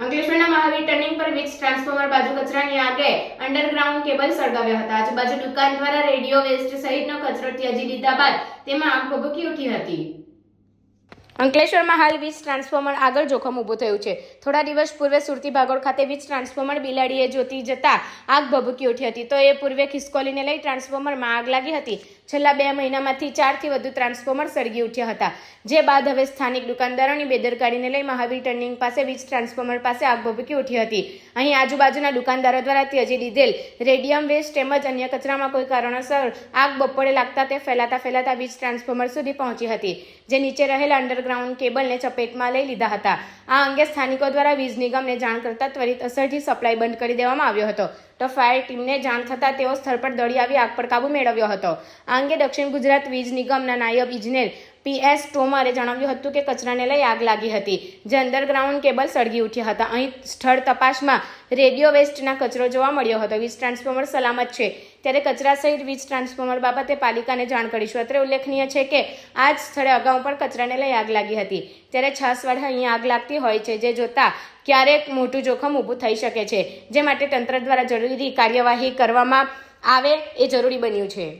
અંકલેશ્વરના મહાવીર ટર્નિંગ પર વીજ ટ્રાન્સફોર્મર બાજુ કચરાની આગે અંડરગ્રાઉન્ડ કેબલ સળગાવ્યા હતા. આજુબાજુ દુકાન દ્વારા રેડિયો વેસ્ટ સહિતનો કચરો ત્યજી લીધા બાદ તેમાં આગ ભભૂકી ઉઠી હતી. અંકલેશ્વરમાં હાલ વીજ ટ્રાન્સફોર્મર આગળ જોખમ ઊભું થયું છે. થોડા દિવસ પૂર્વે સુરતી ભાગોળ ખાતે વીજ ટ્રાન્સફોર્મર બિલાડીએ જોતી જતા આગ ભભૂકી ઉઠી હતી. તો એ પૂર્વે ખિસકોલીને લઈ ટ્રાન્સફોર્મરમાં આગ લાગી હતી. છેલ્લા 2 મહિનામાંથી 4થી વધુ ટ્રાન્સફોર્મર સળગી ઉઠ્યા હતા. જે બાદ હવે સ્થાનિક દુકાનદારોની બેદરકારીને લઈ મહાવીર ટર્નિંગ પાસે વીજ ટ્રાન્સફોર્મર પાસે આગ ભભૂકી ઉઠી હતી. અહીં આજુબાજુના દુકાનદારો દ્વારા ત્યજી દીધેલ રેડિયમ વેસ્ટ તેમજ અન્ય કચરામાં કોઈ કારણોસર આગ બપોરે લાગતા તે ફેલાતા વીજ ટ્રાન્સફોર્મર સુધી પહોંચી હતી, જે નીચે રહેલા અંડરગ્રાઉન્ડ કેબલને ચપેટમાં લઈ લીધા હતા. આ અંગે સ્થાનિકો દ્વારા વીજ નિગમને જાણ કરતા ત્વરિત અસરથી સપ્લાય બંધ કરી દેવામાં આવ્યો હતો. તો ફાયર ટીમને જાણ થતાં તેઓ સ્થળ પર દોડી આવી આગ પર કાબુ મેળવ્યો હતો. આ અંગે દક્ષિણ ગુજરાત વીજ નિગમના નાયબ ઇજનેર PS તોમરે જણાવ્યું હતું કે કચરાને લઈ આગ લાગી હતી, જે અંડરગ્રાઉન્ડ કેબલ સળગી ઉઠ્યા હતા. અહીં સ્થળ તપાસમાં રેડિયો વેસ્ટના કચરો જોવા મળ્યો હતો. વીજ ટ્રાન્સફોર્મર સલામત છે, ત્યારે કચરા સહિત વીજ ટ્રાન્સફોર્મર બાબતે પાલિકાને જાણ કરીશું. અત્રે ઉલ્લેખનીય છે કે આ જ સ્થળે અગાઉ પણ કચરાને લઈ આગ લાગી હતી, ત્યારે છાસવાડે અહીં આગ લાગતી હોય છે, જે જોતા ક્યારેક મોટું જોખમ ઊભું થઈ શકે છે, જે માટે તંત્ર દ્વારા જરૂરી કાર્યવાહી કરવામાં આવે એ જરૂરી બન્યું છે.